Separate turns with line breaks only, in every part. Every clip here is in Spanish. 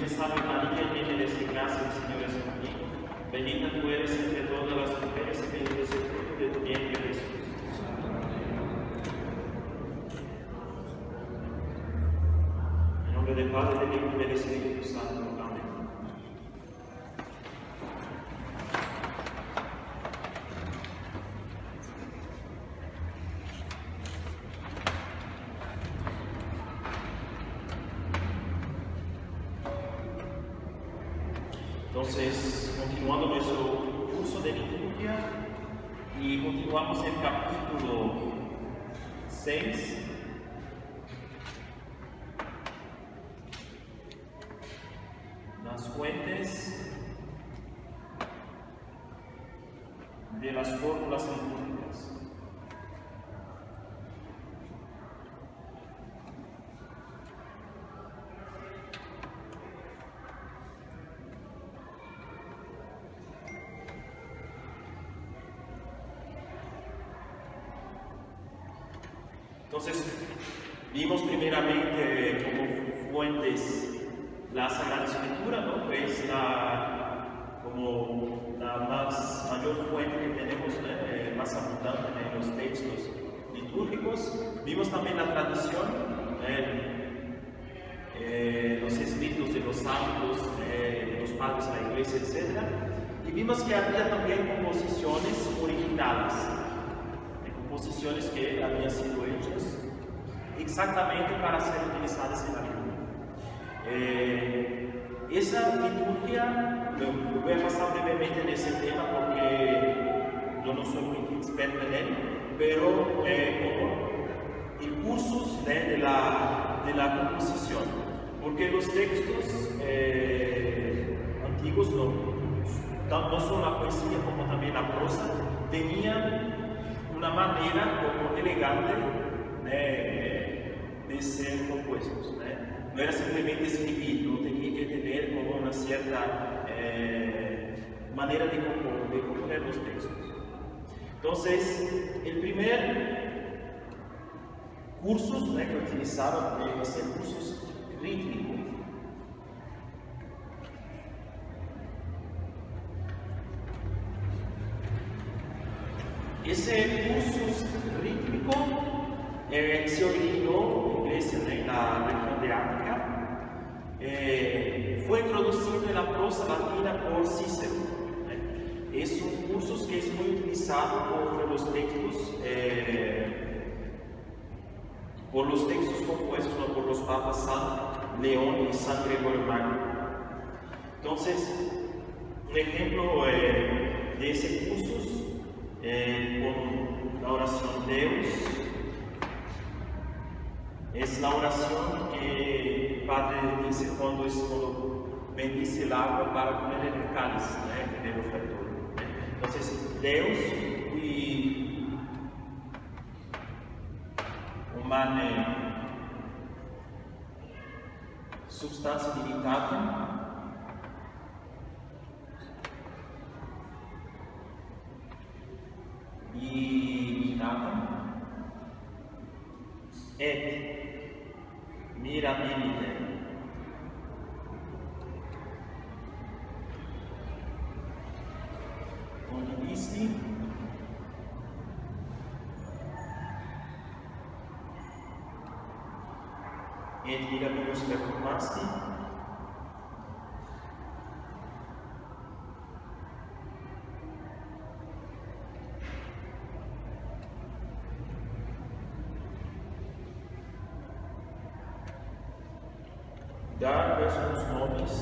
te salve María, llena eres de gracia, el Señor es contigo. Bendita tú eres entre todas las mujeres y bendito es el fruto de tu vientre, Jesús. En nombre del Padre, del Hijo y del Espíritu Santo. Amén. Entonces, continuando nuestro curso de liturgia y continuamos el capítulo 6. Las fuentes de las fórmulas litúrgicas. Entonces, vimos primeramente como fuentes la Sagrada Escritura, ¿no? Que es como la mayor fuente que tenemos, más abundante en los textos litúrgicos. Vimos también la tradición, los escritos de los santos, de los padres de la Iglesia, etc. Y vimos que había también composiciones originales, composiciones que habían sido hechas exactamente para ser utilizadas en la liturgia. Esa liturgia, lo voy a pasar brevemente en ese tema porque yo no soy muy experto en él, pero como el cursus de la composición, porque los textos antiguos, no solo la poesía como también la prosa, tenían una manera como elegante de ser compuestos. No era simplemente escribir, no tenía que tener como una cierta manera de componer los textos. Entonces, el primer curso que utilizaban debe ser cursos rítmicos. Ese cursus rítmico se originó en Grecia, en la región de África. Fue introducido en la prosa latina por Cícero. Es un cursus que es muy utilizado por los textos compuestos por los papas San León y San Gregorio Magno. Entonces, un ejemplo de ese cursus con la oración Deus, es la oración que el Padre dice cuando bendice el agua para poner en el cáliz, en el ofertorio. Entonces, Deus y humane substancia divitatem divinatem et mirabilite condivisti et mirabilis reformasti dar quais são os nomes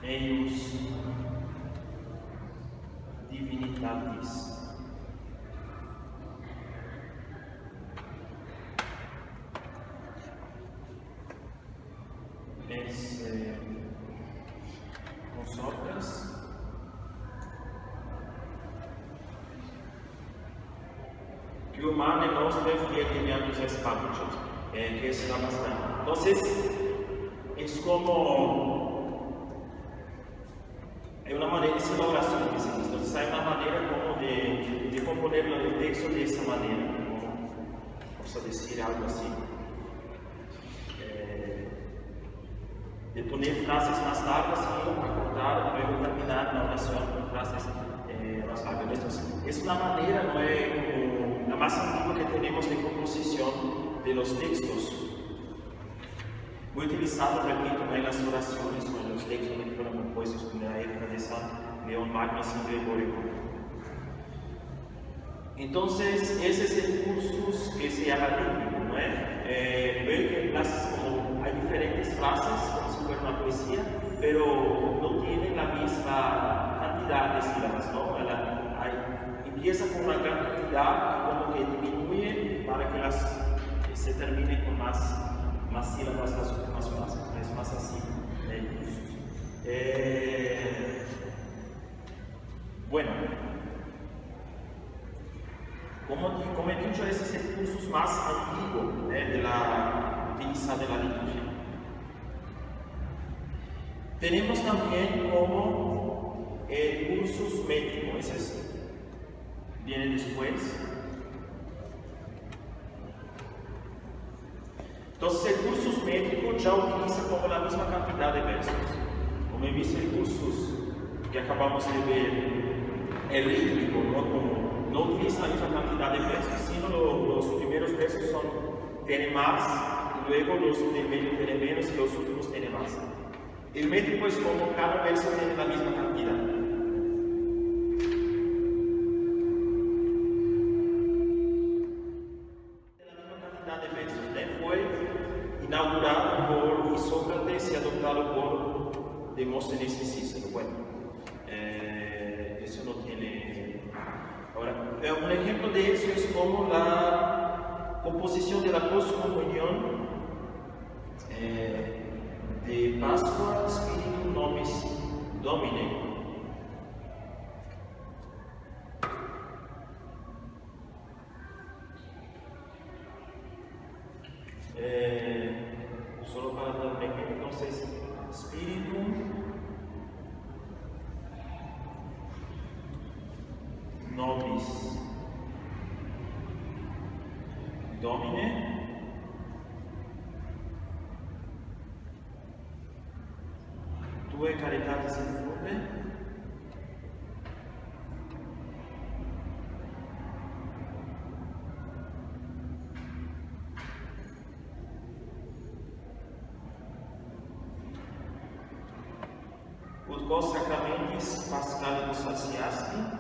eius divinitatis consortes que humane nostre fiat espacios, que es la bastante. Entonces, es como hay una manera, es la oración que se dice. Entonces hay una manera como de componer el texto de esa manera, como, vamos a decir algo así, de poner frases más largas y acortar, luego terminar la oración con frases más largas. Entonces, es una manera, no es como la más antigua que tenemos de composición de los textos. Muy utilizado, repito, en las oraciones o en los textos que fueron compuestos en la época de San León Magno y San Gregorio. Entonces, ese es el cursus que se llama rítmico, ¿no es? Ven que como hay diferentes frases, como si fuera una poesía, pero no tienen la misma cantidad de sílabas, ¿no? Empieza con una gran cantidad y como que disminuye para que se termine con más sílabas las últimas frases. Es más así el cursus. Bueno. Como he dicho, ese es el cursus más antiguo utilizado en la liturgia. Tenemos también como el cursus métrico, ese viene después. Entonces el cursus métrico ya utiliza como la misma cantidad de versos. Como he visto el cursus que acabamos de ver, el rítmico, no utiliza la misma cantidad de versos, sino los primeros versos tienen más, y luego los del medio tienen menos y los últimos tienen más. El métrico es como cada verso tiene la misma cantidad. La misma cantidad de versos, fue inaugurado por Isócrates y adoptado por Demóstenes y Cícero. Bueno, eso no tiene. Ahora, un ejemplo de eso es como la composición de la postcomunión de Pascua Spiritu Nobis Domine. Solo para dar un ejemplo, entonces, Spiritum Nobis Domine Tue caritatis infunde ut vos sacramentis pascalibus saciasti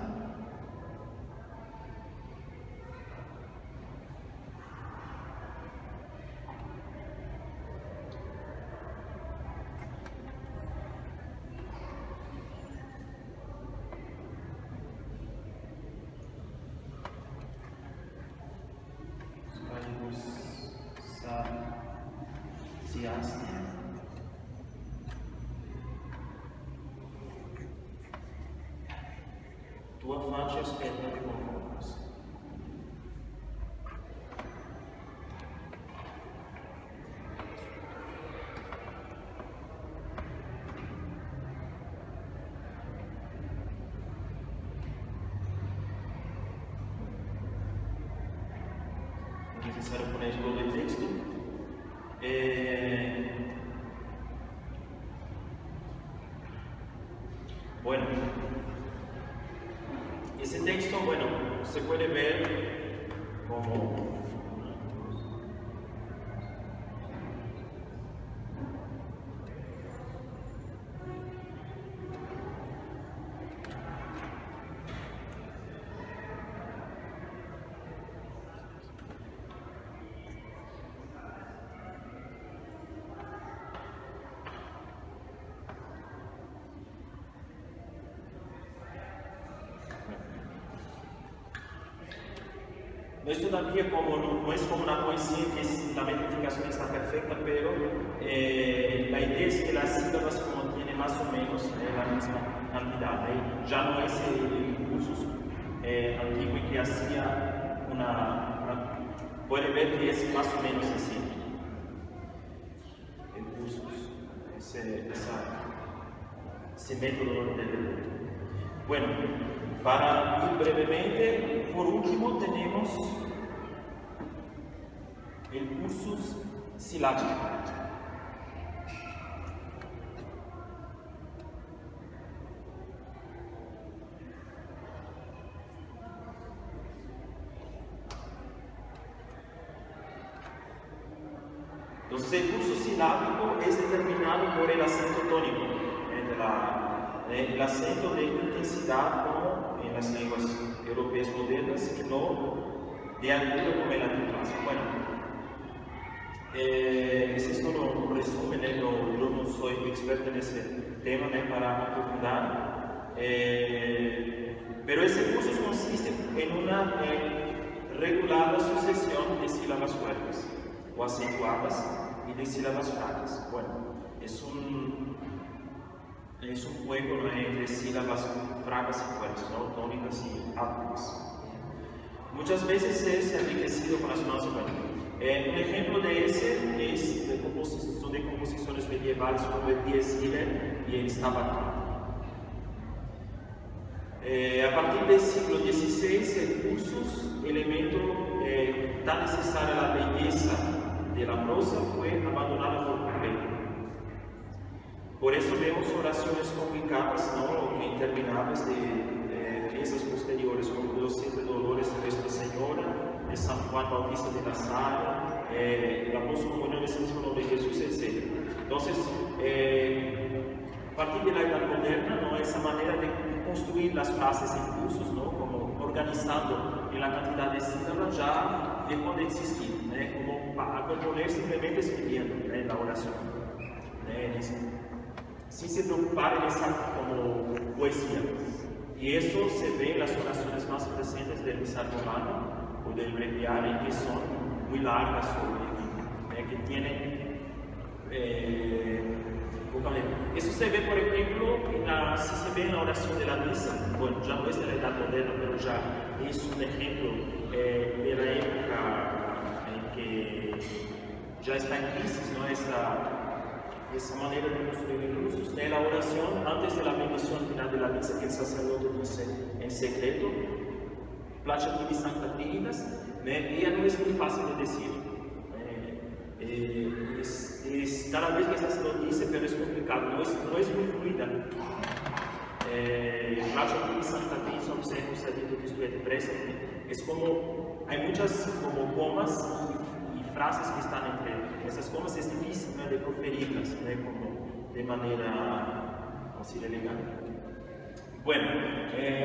tua face aspetta di conformarsi. Es necesario poner todo el texto. Bueno, ese texto, bueno, se puede ver como no es todavía como, no es como una poesía que la metrificación está perfecta, pero la idea es que las sílabas como tienen más o menos la misma cantidad. Ya no es el cursus antiguo que hacía puede ver que es más o menos así. El cursus, ese método de lectura. Bueno, para ir brevemente, por último tenemos el cursus silábico. Entonces, el curso silábico es determinado por el acento tónico, el acento de intensidad como en las lenguas europeas modernas y no de altura como el latín clásico. Bueno, ese es solo un resumen, yo no soy experto en ese tema para profundizar, pero ese curso consiste en una regulada sucesión de sílabas fuertes o acentuadas y de sílabas francas. Bueno, es un juego, ¿no?, entre sílabas francas y fuertes, ¿no?, tónicas y átonas. Muchas veces es enriquecido con las más. Un ejemplo de ese es de composiciones medievales como el Dies Irae y el Stabat Mater. A partir del siglo XVI, el cursus, elemento tan necesario a la belleza de la prosa, fue abandonado por completo. Por eso vemos oraciones complicadas, ¿no?, interminables de fiestas posteriores, como los 7 dolores de Nuestra Señora, de San Juan Bautista de Nazaret, la postcomunión es el mismo nombre de Jesús, etc. Entonces, a partir de la Edad Moderna, ¿no?, esa manera de construir las frases en cursos, ¿no?, como organizando en la cantidad de sílabas, ya dejó de existir, ¿no?, como a componer simplemente escribiendo, ¿no?, en la oración, ¿no?, sin se preocupar en esa como poesía. Y eso se ve en las oraciones más presentes del Misal Romano o del Breviario, que son muy largas o que tienen eso se ve, por ejemplo, si se ve en la oración de la misa. Bueno, ya no es de la Edad Moderna, pero ya es un ejemplo de la época en que ya está en crisis, ¿no?, esa manera de construir cursos. De la oración antes de la bendición final de la misa, que el sacerdote dice en secreto, Placativi Sancta Trinitas, y ya no es muy fácil de decir. Cada vez que el sacerdote dice, pero es complicado, no es muy fluida. Placativi Sancta Trinitas, observus adito Cristo et present. Es como, hay muchas como comas y frases que están entre esas comas, es difícil, ¿no?, de proferirlas, ¿no?, como de manera así elegante. Bueno,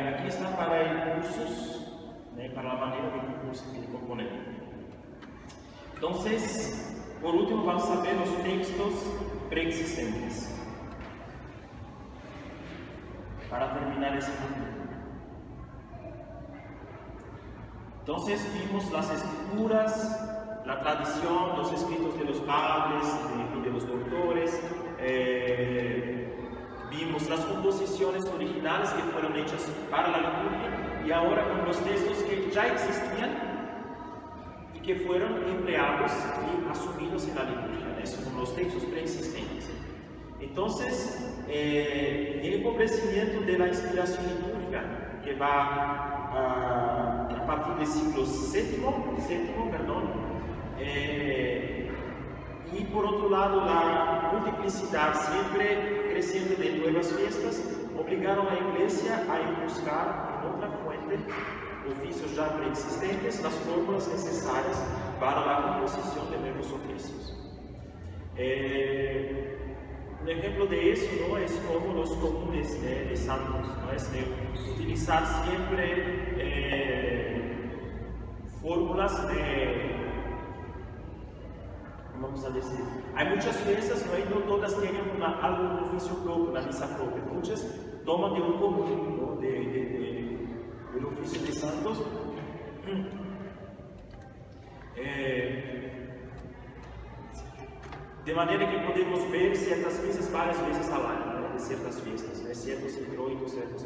aquí está para el cursus, ¿no?, para la manera de componer. Entonces, por último, vamos a ver los textos preexistentes para terminar ese punto. Entonces, vimos las escrituras, la tradición, los escritos de los padres y de los doctores, vimos las composiciones originales que fueron hechas para la liturgia, y ahora con los textos que ya existían y que fueron empleados y asumidos en la liturgia, esos son los textos preexistentes. Entonces, el empobrecimiento de la inspiración litúrgica, que va a partir del siglo VII, y por otro lado la multiplicidad siempre creciente de nuevas fiestas obligaron a la Iglesia a buscar en otra fuente, oficios ya preexistentes, las fórmulas necesarias para la composición de nuevos oficios. Un ejemplo de eso, ¿no?, es como los comunes de santos, ¿no?, es de utilizar siempre fórmulas de, vamos a decir, hay muchas fiestas, ¿no?, y no todas tienen algún oficio propio, una misa propia, muchas toman de un común, ¿no?, del oficio de santos. De manera que podemos ver ciertas misas varias veces al año, ¿no?, de ciertas fiestas, ¿no?, ciertos introitos, ciertos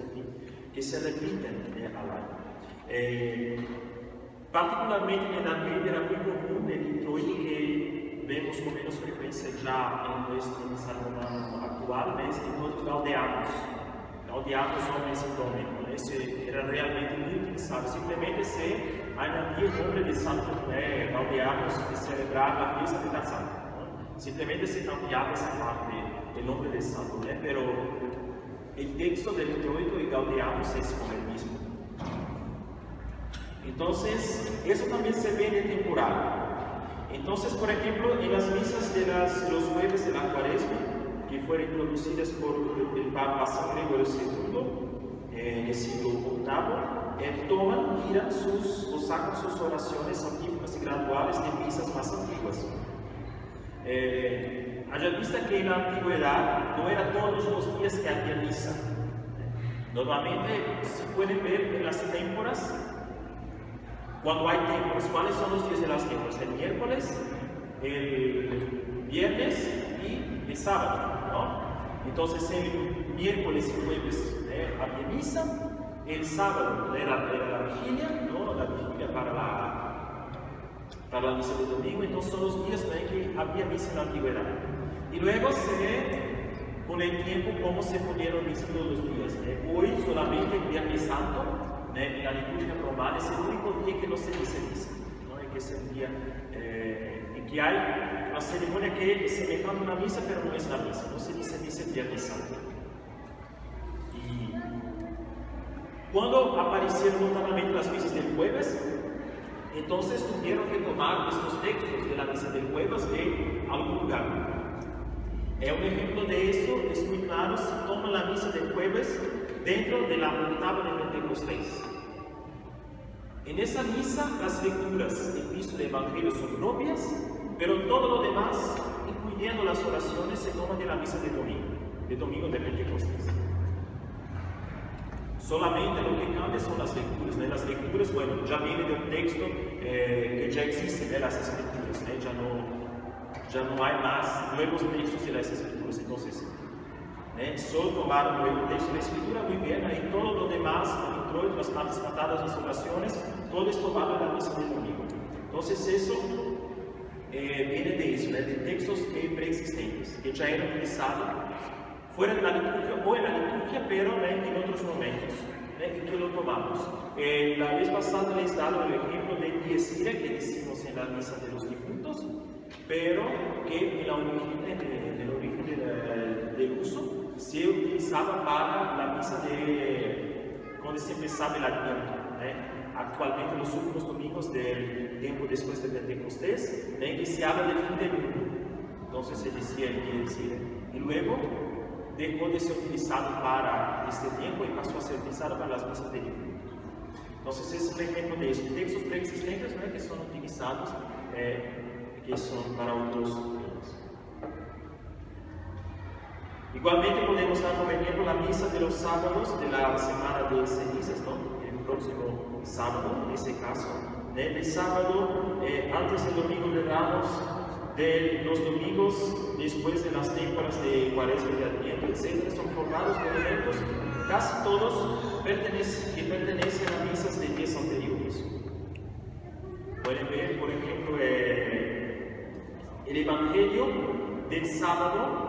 que se repiten al año. Particularmente en la Edad Media era muy común el introito que vemos con menos frecuencia ya en nuestro misa romano actual, es enquanto gaudeamus. Gaudeamus omnes Domino. Ese era realmente muy utilizado. Simplemente se añadía el nombre de santo gaudeamus que celebrar la fiesta de la santa. Simplemente se cambiaba esa parte del nombre del santo, pero el texto del introito y gaudeamus es como el mismo. Entonces, eso también se ve en el temporal. Entonces, por ejemplo, en las misas de los jueves de la Cuaresma, que fueron introducidas por el Papa San Gregorio II en el siglo VIII, toman, miran o sacan sus oraciones antífonas y graduales de misas más antiguas. Haya vista que en la antigüedad no era todos los días que había misa. Normalmente se puede ver en las témporas. Cuando hay témporas, ¿cuáles son los días de las témporas? El miércoles, el viernes y el sábado, ¿no? Entonces el miércoles y jueves había misa, el sábado era la vigilia, ¿no? La vigilia para la misa de domingo. Entonces son los días en que había misa en la antigüedad. Y luego se ve con el tiempo cómo se ponieron misa todos los días. Hoy solamente el Viernes Santo, en la liturgia romana, es el único día que no se dice misa, ¿no? Que es el día en que hay una ceremonia que es semejante a una misa, pero no es la misa, no se dice misa el Viernes Santo. Y cuando aparecieron notablemente las misas del jueves, entonces tuvieron que tomar estos textos de la misa del jueves de algún lugar. Un ejemplo de eso es muy claro si toman la misa del jueves dentro de la octava de Pentecostés. En esa misa las lecturas del Cristo del Evangelio son propias, pero todo lo demás, incluyendo las oraciones, se toman de la misa de domingo de Pentecostés. Solamente lo que cambia son las lecturas. Las lecturas, bueno, ya viene de un texto que ya existe, las escrituras, ya no hay más nuevos textos de las escrituras. Entonces, solo tomar un nuevo texto de la escritura, muy bien, y todo lo demás, el introito, las partes cantadas, las oraciones, todo es tomado en la misa del domingo. Entonces, eso viene de eso, de textos preexistentes, que ya eran utilizados fuera de la liturgia o en la liturgia, pero en otros momentos, y que lo tomamos. La vez pasada les he dado el ejemplo de Dies Irae que decimos en la misa de los difuntos, pero que en el origen del uso se utilizaba para la misa cuando se empezaba el Adviento. Actualmente, los últimos domingos del tiempo después de Pentecostés, que se habla del fin del mundo. Entonces se decía el Dies Irae. Y luego dejó de ser utilizado para este tiempo y pasó a ser utilizado para las misas de difuntos. Entonces es un ejemplo de eso. Textos preexistentes que son utilizados, que son para otros fines. Igualmente podemos dar como ejemplo la misa de los sábados de la semana de cenizas, ¿no? El próximo sábado, en ese caso. El sábado antes del domingo de Ramos, de los domingos después de las temporadas de Cuaresma y de Adviento, etc. Son formados por eventos, casi todos que pertenecen a misas de días anteriores. Pueden ver, por ejemplo, el Evangelio del sábado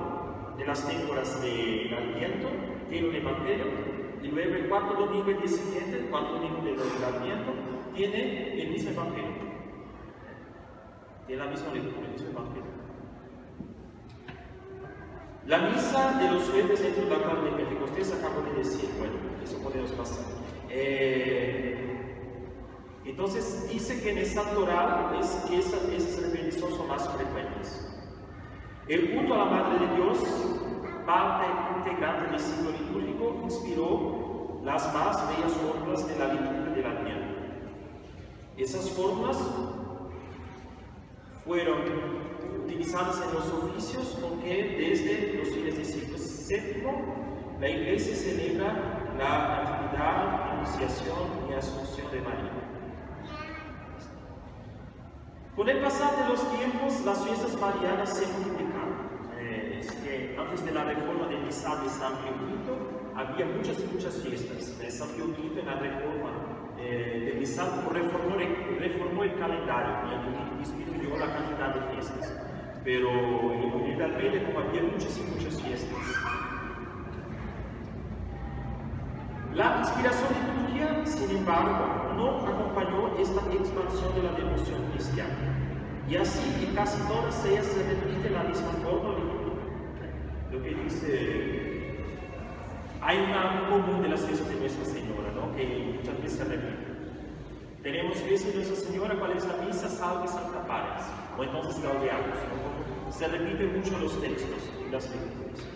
de las temporadas de Adviento, tiene un Evangelio, y luego el cuarto domingo, el día siguiente, el cuarto domingo del Adviento, tiene el mismo Evangelio. Tiene la misma lectura, el mismo Evangelio. La misa de los jueves dentro de la octava de Pentecostés, acabo de decir, bueno, eso podemos pasar. Entonces dice que en el santo oral esas repeticiones son más frecuentes. El culto a la Madre de Dios, parte integrante del ciclo litúrgico, inspiró las más bellas fórmulas de la liturgia del Adviento. Esas fórmulas fueron utilizadas en los oficios con que desde los fines del siglo VII la Iglesia celebra la Natividad, Anunciación y Asunción de María. Con el pasar de los tiempos, las fiestas marianas se multiplicaron. Antes de la reforma del misal de San Pío V, había muchas fiestas. San Pío V, en la reforma del misal, reformó el calendario y disminuyó la cantidad de fiestas. pero realmente como había muchas y muchas fiestas. La inspiración litúrgica, sin embargo, no acompañó esta expansión de la devoción cristiana. Y así en casi todas ellas se repite la misma forma litúrgica. Lo que dice, hay un común de las fiestas de Nuestra Señora, ¿no? Que muchas veces se repite. Tenemos fiesta de Nuestra Señora, ¿cuál es la misa? Salve Santa Pares, o entonces Gaudeamus, ¿no? Se repiten mucho los textos y las lecturas.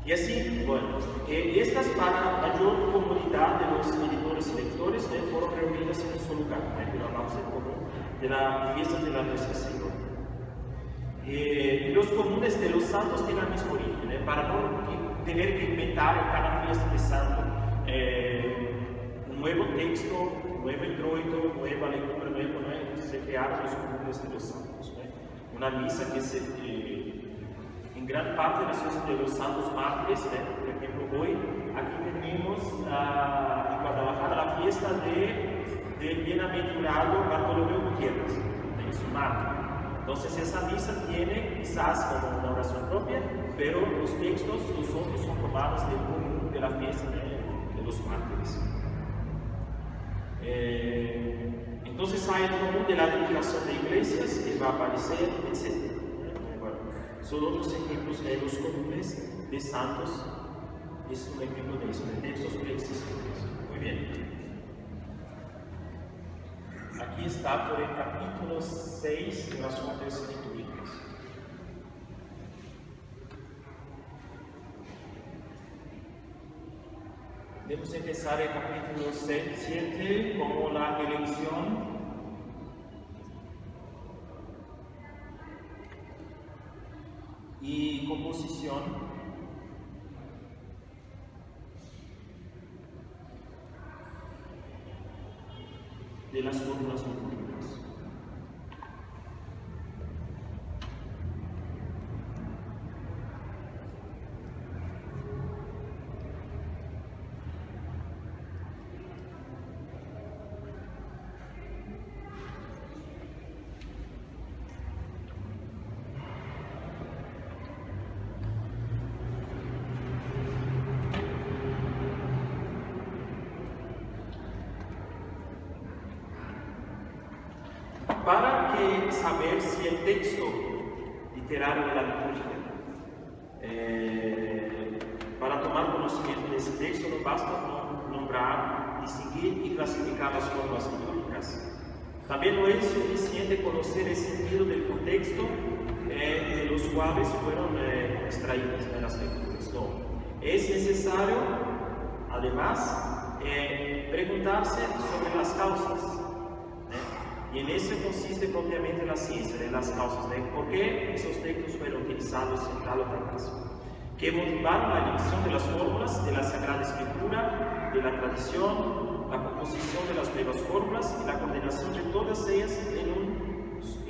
Y así, bueno, estas para mayor comodidad de los editores y lectores fueron reunidas en un solo lugar, pero hablamos en común de la fiesta de la Nuestra Señora. Los comunes de los santos tienen el mismo origen, para no tener que inventar en cada fiesta de santo un nuevo texto, un nuevo introito, nueva lectura, se crearon los comunes de los santos. Una misa que en gran parte de las fiestas de los santos mártires, por ejemplo, hoy aquí tenemos en Guadalajara la fiesta del bienaventurado Bartolomé Gutiérrez, es un mártir. Entonces esa misa tiene quizás como una oración propia, pero los textos, los otros son tomados del común de la fiesta de los mártires. Entonces hay el común de la dedicación de iglesias que va a aparecer, etc. Bueno, son otros ejemplos de los comunes de santos. Es un ejemplo de eso, de textos preexistentes. Muy bien. Aquí está por el capítulo 6 de las fuentes litúrgicas. Debemos empezar el capítulo 7 como la elección y composición de las fórmulas litúrgicas. Para que saber si el texto literario de la liturgia, para tomar conocimiento de ese texto no basta nombrar, distinguir y clasificar las formas litúrgicas. También no es suficiente conocer el sentido del contexto de los cuales fueron extraídas de las lecturas. No. Es necesario, además, preguntarse sobre las causas. Y en eso consiste propiamente la ciencia de las causas de por qué esos textos fueron utilizados en tal o tal caso, que motivaron la elección de las fórmulas de la Sagrada Escritura, de la tradición, la composición de las nuevas fórmulas y la coordinación de todas ellas en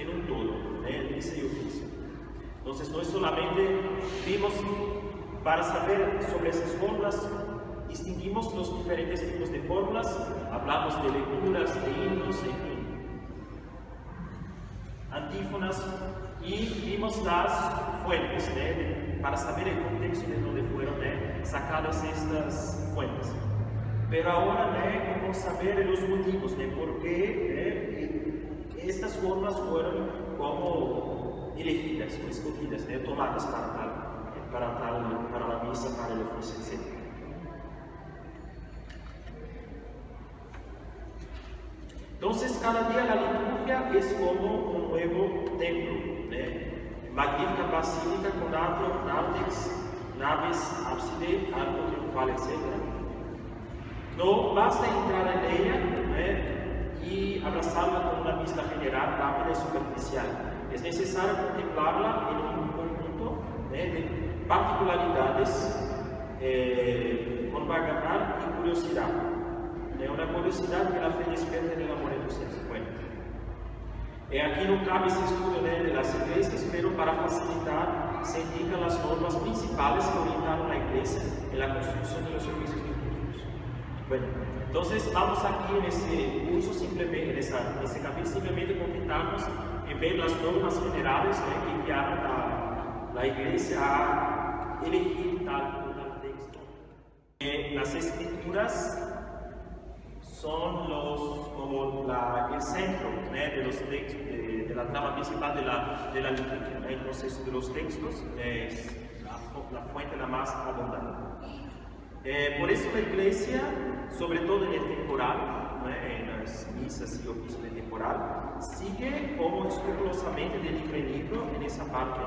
un todo, en misa y oficio. Entonces, no es solamente vimos para saber sobre esas fórmulas, distinguimos los diferentes tipos de fórmulas, hablamos de lecturas, de himnos, en fin, antífonas, y vimos las fuentes para saber el contexto de donde fueron sacadas estas fuentes. Pero ahora vamos a ver los motivos de por qué estas formas fueron como elegidas o escogidas, tomadas para la misa, para el oficio, etc. Entonces, cada día la liturgia es como un nuevo templo, magnífica basílica con atrio, naves, ábside, arco triunfal, etc. No basta entrar en ella y abrazarla con una vista general, rápida y superficial. Es necesario contemplarla en un conjunto de particularidades con bagadad y curiosidad. Una curiosidad que la fe despierta en el amor entusiasta. Bueno, aquí no cabe ese estudio de las iglesias, pero para facilitar se indican las normas principales que orientaron a la iglesia en la construcción de los servicios litúrgicos. Bueno, entonces vamos aquí en este curso, simplemente, en este capítulo, simplemente completamos ver las normas generales que guiaron la iglesia a elegir tal texto. Las escrituras son como el centro de los textos, de la trama principal de la liturgia. Entonces, de los textos es la fuente la más abundante. Por eso la iglesia, sobre todo en el temporal, en las misas y oficios de temporal, sigue como escrupulosamente de libro en libro en esa parte.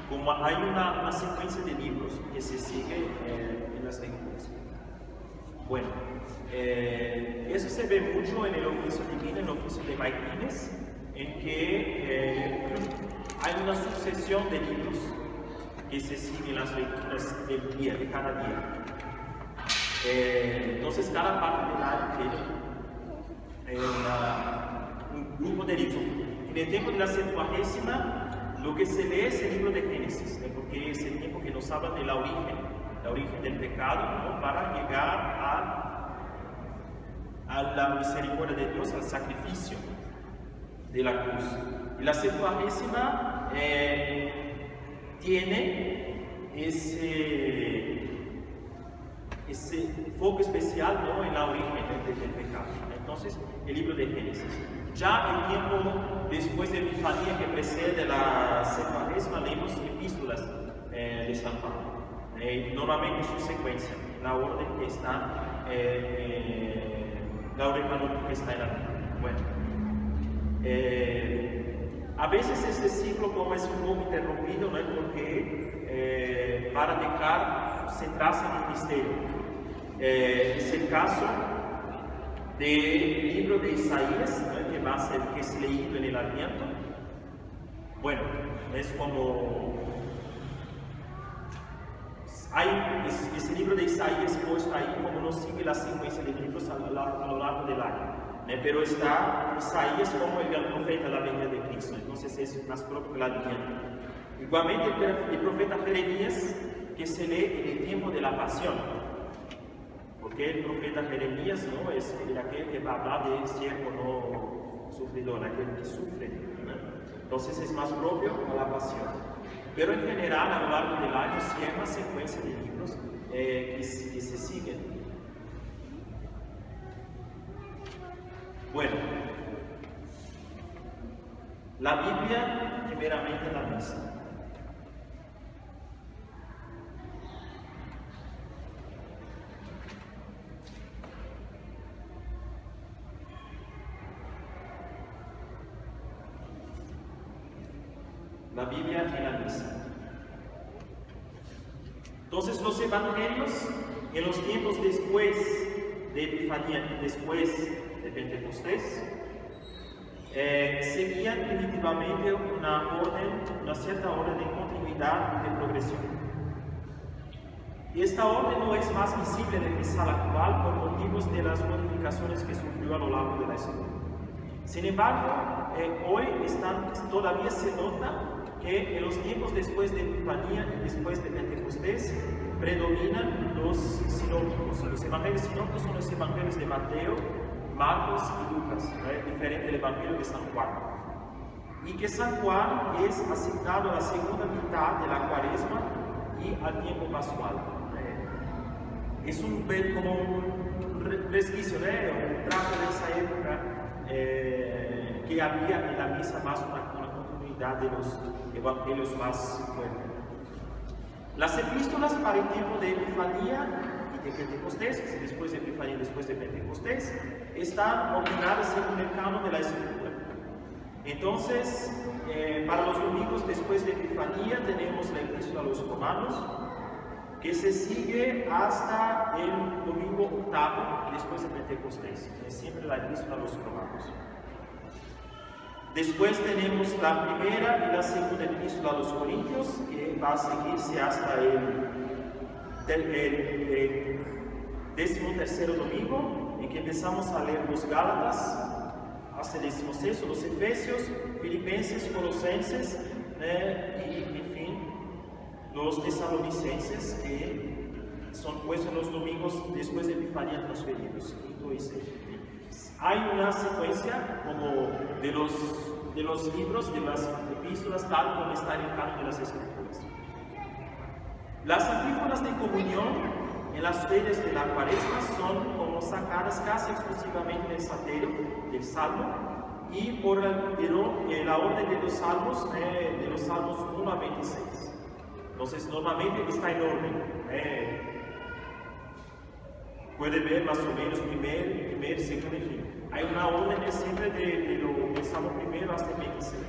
Como hay una secuencia de libros que se sigue en las lecturas. Bueno, eso se ve mucho en el oficio divino, en el oficio de maitines, en que hay una sucesión de libros que se siguen las lecturas del día, de cada día. Entonces, cada parte del año tiene un grupo de libros. En el tiempo de la Septuagésima, lo que se lee es el libro de Génesis, porque es el tiempo que nos habla de la origen del pecado, ¿no? Para llegar a la misericordia de Dios, al sacrificio de la cruz. Y la Septuagésima tiene ese foco especial, ¿no? En la origen del pecado. Entonces, el libro de Génesis. Ya el tiempo después de Epifanía, que precede la Septuagésima, leemos epístolas de San Pablo. Normalmente su secuencia, la orden que está, la orden canónica que está en la Biblia. Bueno, a veces este ciclo como es un poco interrumpido, ¿no? Porque para dejar centrarse en el misterio. Es el caso del libro de Isaías, ¿no? Que va a ser que es leído en el Adviento. Bueno, es como ese libro de Isaías puesto ahí como no sigue la secuencia de libros a lo largo del año, pero está Isaías como el gran profeta de la venida de Cristo, entonces es más propio que la Adviento. Igualmente el profeta Jeremías, que se lee en el tiempo de la pasión, porque el profeta Jeremías, ¿no? Es aquel que va a hablar del siervo no sufridor, aquel que sufre, ¿no? Entonces es más propio a la pasión. Pero en general, a lo largo del año, sí hay una secuencia de libros que se siguen. Bueno, la Biblia, primeramente la misa. La Biblia en la misa. Entonces los evangelios en los tiempos después de Epifanía y después de Pentecostés seguían definitivamente una cierta orden de continuidad y de progresión. Y esta orden no es más visible en el misal actual por motivos de las modificaciones que sufrió a lo largo de la historia. Sin embargo, hoy todavía se nota que en los tiempos después de Epifanía y después de Pentecostés predominan los sinópticos. Los evangelios sinópticos son los evangelios de Mateo, Marcos y Lucas, diferente del evangelio de San Juan. Y que San Juan es asignado a la segunda mitad de la Cuaresma y al tiempo pascual. Es como un resquicio, un trazo de esa época que había en la misa más una de los evangelios más fuertes. Las epístolas para el tiempo de Epifanía y de Pentecostés, que es después de Epifanía y después de Pentecostés, están ordenadas según el canon de la Escritura. Entonces, para los domingos después de Epifanía tenemos la epístola a los Romanos, que se sigue hasta el domingo octavo después de Pentecostés. Es siempre la epístola a los Romanos. Después tenemos la primera y la segunda epístola a los Corintios, que va a seguirse hasta el 13º domingo, en que empezamos a leer los Gálatas, hasta el 16º, los Efesios, Filipenses, Colosenses, y en fin, los Tesalonicenses, que son puestos los domingos después de Epifanía transferidos, quinto y sexto. Hay una secuencia como de los de los libros, de las epístolas, tal como está en el canon de las Escrituras. Las antífonas de comunión en las redes de la Cuaresma son como sacadas casi exclusivamente del salterio, del Salmo, y por la orden de los Salmos 1 a 26. Entonces, normalmente está en orden. Puede ver más o menos primer, segundo y fin. Hay una orden siempre del Salmo primero hasta el 26.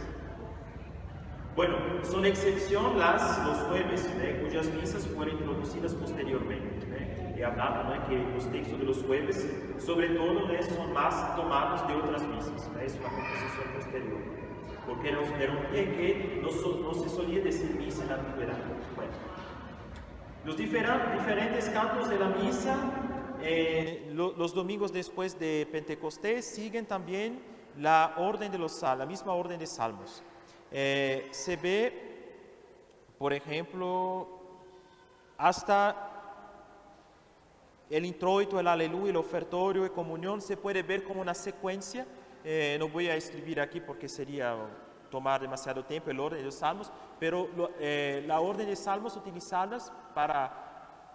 Bueno, son excepción los jueves, cuyas misas fueron introducidas posteriormente. He hablado que los textos de los jueves, sobre todo, son más tomados de otras misas. Es una composición posterior. Porque era un día que no se solía decir misa en la antigüedad. Bueno, los diferentes cantos de la misa, los domingos después de Pentecostés, siguen también la misma orden de salmos. Se ve, por ejemplo, hasta el introito, el aleluya, el ofertorio y comunión se puede ver como una secuencia. No voy a escribir aquí porque sería tomar demasiado tiempo el orden de los salmos, pero la orden de salmos utilizadas para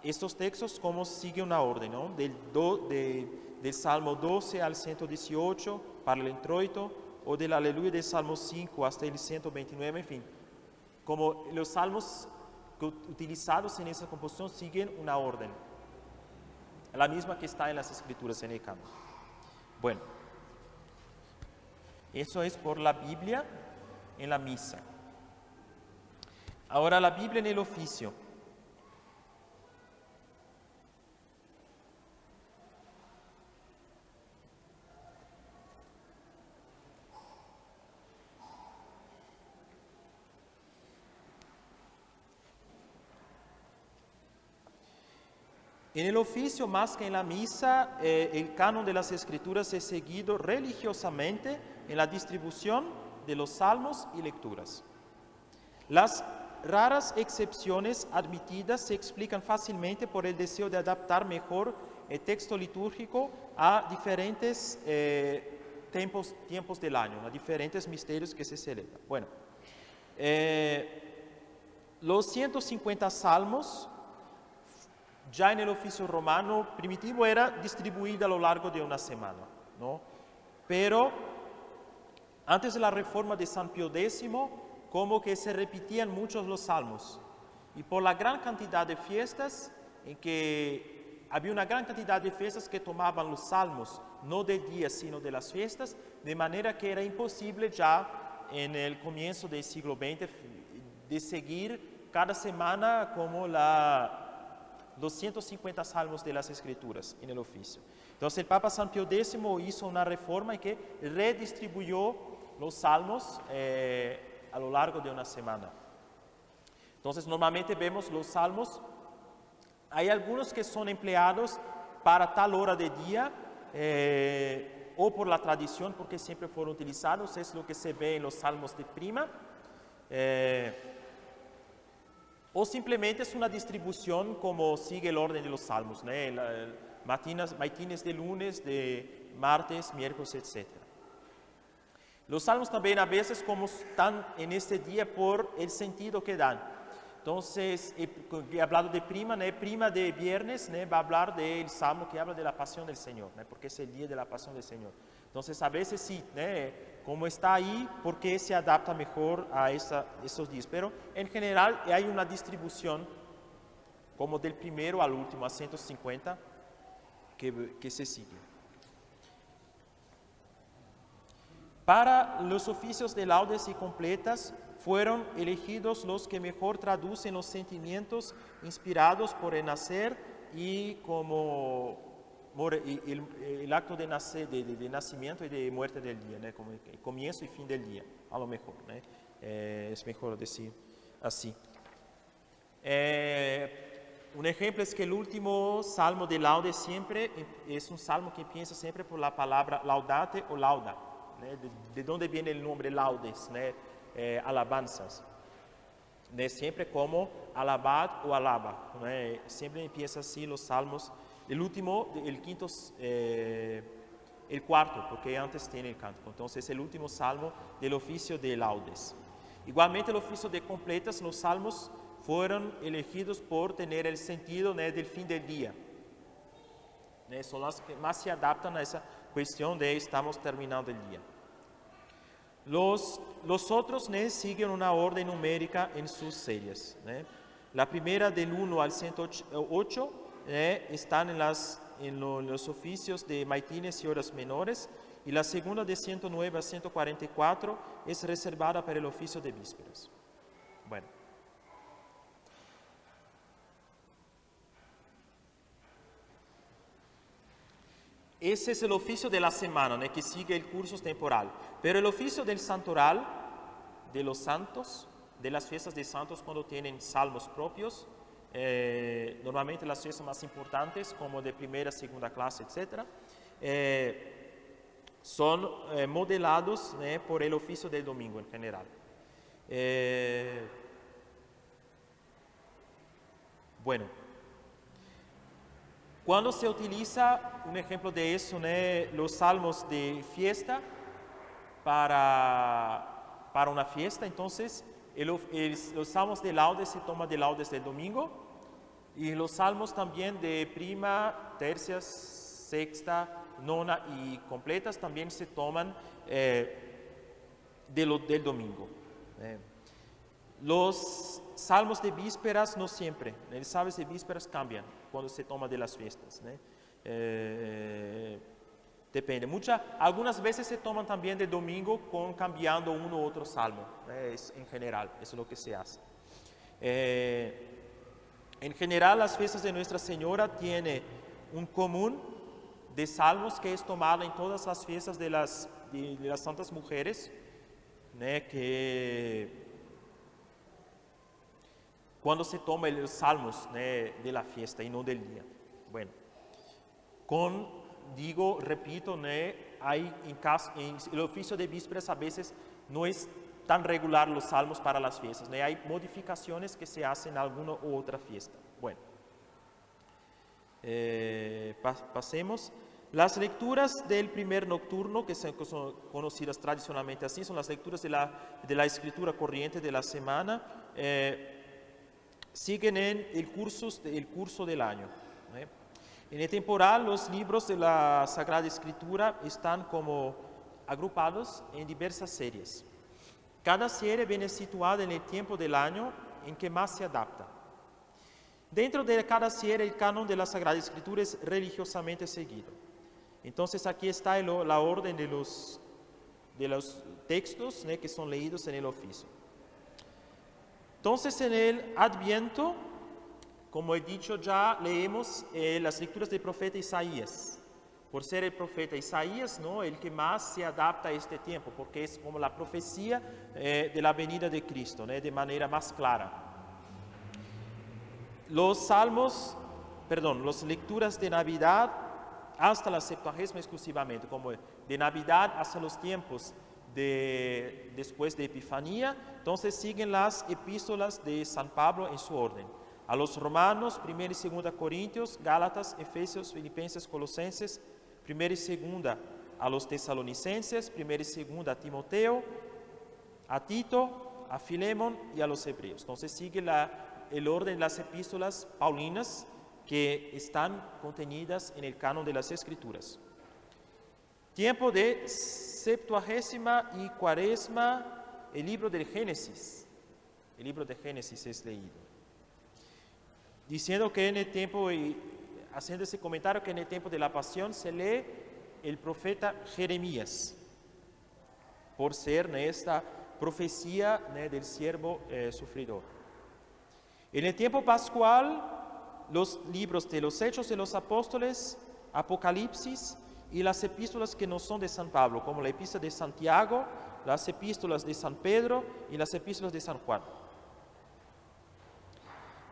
estos textos como sigue una orden, ¿no? Del Salmo 12 al 118 para el introito, o del aleluya del Salmo 5 hasta el 129, en fin. Como los salmos utilizados en esa composición siguen una orden, la misma que está en las Escrituras en el canon. Bueno, eso es por la Biblia en la misa. Ahora la Biblia en el oficio. En el oficio, más que en la misa, el canon de las Escrituras es seguido religiosamente en la distribución de los salmos y lecturas. Las raras excepciones admitidas se explican fácilmente por el deseo de adaptar mejor el texto litúrgico a diferentes tiempos del año, a diferentes misterios que se celebran. Bueno, los 150 salmos, ya en el oficio romano primitivo, era distribuida a lo largo de una semana, ¿no? Pero antes de la reforma de San Pío X, como que se repetían muchos los salmos, y por la gran cantidad de fiestas, en que había una gran cantidad de fiestas que tomaban los salmos, no de días, sino de las fiestas, de manera que era imposible ya en el comienzo del siglo XX de seguir cada semana como los 150 salmos de las Escrituras en el oficio. Entonces el Papa San Pío X hizo una reforma en que redistribuyó los salmos a lo largo de una semana. Entonces normalmente vemos los salmos, hay algunos que son empleados para tal hora de día, o por la tradición, porque siempre fueron utilizados, es lo que se ve en los salmos de prima, o simplemente es una distribución como sigue el orden de los salmos, ¿no? Maitines de lunes, de martes, miércoles, etc. Los salmos también a veces como están en este día por el sentido que dan. Entonces, he hablado de prima, ¿no? Prima de viernes, ¿no? Va a hablar del salmo que habla de la pasión del Señor, ¿no? Porque es el día de la pasión del Señor. Entonces, a veces sí, ¿no? Como está ahí, porque se adapta mejor a esos días. Pero en general hay una distribución como del primero al último, a 150, que se sigue. Para los oficios de laudes y completas fueron elegidos los que mejor traducen los sentimientos inspirados por el nacer y como el acto de nacimiento y de muerte del día, ¿no? Como el comienzo y fin del día, a lo mejor, ¿no? Es mejor decir así. Un ejemplo es que el último salmo de laudes siempre es un salmo que empieza siempre por la palabra laudate o lauda, ¿no? De dónde viene el nombre laudes, ¿no? Alabanzas, ¿no? Siempre como alabad o alaba, ¿no? Siempre empieza así los salmos. El último, el quinto
el cuarto, porque antes tiene el cántico. Entonces, el último salmo del oficio de laudes. Igualmente, el oficio de completas, los salmos fueron elegidos por tener el sentido del fin del día. Son las que más se adaptan a esa cuestión de estamos terminando el día. Los otros siguen una orden numérica en sus series. La primera del 1 al 108 están en los oficios de maitines y horas menores, y la segunda de 109 a 144 es reservada para el oficio de vísperas. Bueno. Ese es el oficio de la semana, que sigue el curso temporal. Pero el oficio del santoral, de los santos, de las fiestas de santos cuando tienen salmos propios, normalmente las fiestas más importantes, como de primera, segunda clase, etc., son modelados por el oficio del domingo en general. Bueno, cuando se utiliza, un ejemplo de eso, los salmos de fiesta para una fiesta, entonces los salmos de laudes se toman de laudes del domingo, y los salmos también de prima, tercia, sexta, nona y completas también se toman del domingo. Los salmos de vísperas no siempre, los salmos de vísperas cambian cuando se toma de las fiestas. Depende. Algunas veces se toman también del domingo cambiando uno u otro salmo. En general, eso es lo que se hace. En general, las fiestas de Nuestra Señora tienen un común de salmos que es tomado en todas las fiestas de las santas mujeres, que cuando se toma los salmos de la fiesta y no del día. Bueno, repito, hay en el oficio de vísperas a veces no es tan regular los salmos para las fiestas, hay modificaciones que se hacen en alguna u otra fiesta. Bueno, pasemos. Las lecturas del primer nocturno, que son conocidas tradicionalmente así, son las lecturas de la escritura corriente de la semana, siguen en el curso del año. En el temporal, los libros de la Sagrada Escritura están como agrupados en diversas series. Cada serie viene situada en el tiempo del año en que más se adapta. Dentro de cada serie, el canon de la Sagrada Escritura es religiosamente seguido. Entonces, aquí está la orden de los textos que son leídos en el oficio. Entonces, en el Adviento, como he dicho ya, leemos las lecturas del profeta Isaías. Por ser el profeta Isaías, el que más se adapta a este tiempo, porque es como la profecía de la venida de Cristo, de manera más clara. Las lecturas de Navidad hasta la Septuagesima exclusivamente, como de Navidad hasta los tiempos después de Epifanía, entonces siguen las epístolas de San Pablo en su orden. A los romanos, 1 y 2 Corintios, Gálatas, Efesios, Filipenses, Colosenses, 1 y 2 a los tesalonicenses, 1 y 2 a Timoteo, a Tito, a Filemón y a los hebreos. Entonces sigue el orden de las epístolas paulinas que están contenidas en el canon de las Escrituras. Tiempo de Septuagésima y Cuaresma, el libro del Génesis. El libro de Génesis es leído. Diciendo que en el tiempo, y haciendo ese comentario, que en el tiempo de la Pasión se lee el profeta Jeremías, por ser esta profecía del siervo sufridor. En el tiempo pascual, los libros de los Hechos de los Apóstoles, Apocalipsis y las epístolas que no son de San Pablo, como la epístola de Santiago, las epístolas de San Pedro y las epístolas de San Juan.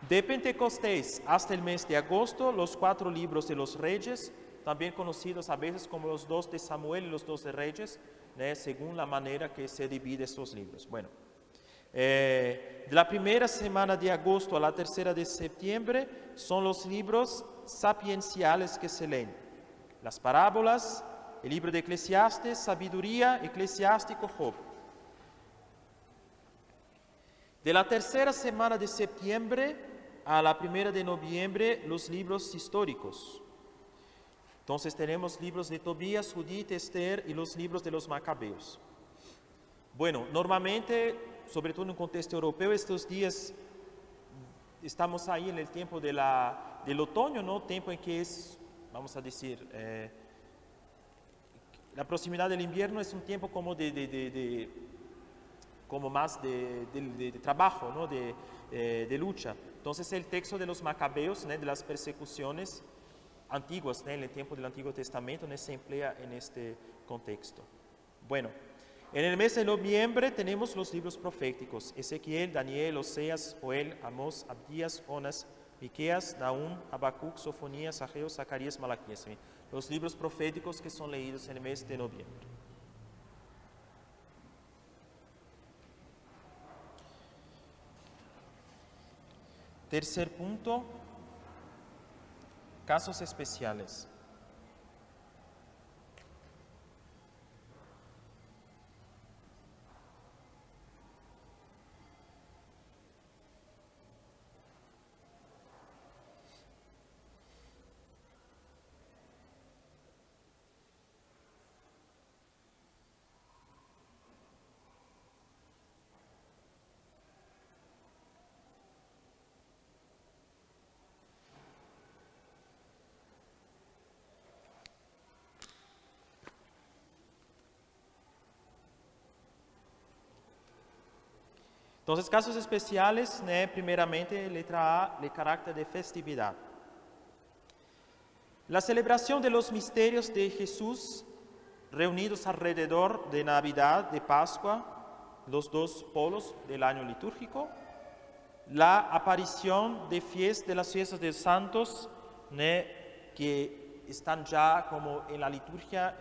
De Pentecostés hasta el mes de agosto, los 4 libros de los Reyes, también conocidos a veces como los 2 de Samuel y los 2 de Reyes, según la manera que se divide estos libros. Bueno, de la primera semana de agosto a la tercera de septiembre son los libros sapienciales que se leen. Las parábolas, el libro de Eclesiastes, sabiduría, eclesiástico, Job. De la tercera semana de septiembre a la primera de noviembre, los libros históricos. Entonces tenemos libros de Tobías, Judith, Esther y los libros de los Macabeos. Bueno, normalmente, sobre todo en un contexto europeo, estos días estamos ahí en el tiempo del otoño, ¿no? Tiempo en que es, vamos a decir, la proximidad del invierno es un tiempo como como más de trabajo, ¿no? de lucha. Entonces el texto de los Macabeos, ¿no? de las persecuciones antiguas, ¿no? en el tiempo del Antiguo Testamento, ¿no? se emplea en este contexto. Bueno, en el mes de noviembre tenemos los libros proféticos: Ezequiel, Daniel, Oseas, Joel, Amós, Abdías, Onas, Miqueas, Nahum, Habacuc, Sofonías, Ageo, Zacarías, Malaquías. Los libros proféticos que son leídos en el mes de noviembre. Tercer punto, casos especiales. Entonces, casos especiales, ¿no? Primeramente, letra A, el carácter de festividad. La celebración de los misterios de Jesús, reunidos alrededor de Navidad, de Pascua, los dos polos del año litúrgico. La aparición de las fiestas de santos, ¿no? que están ya como en la liturgia,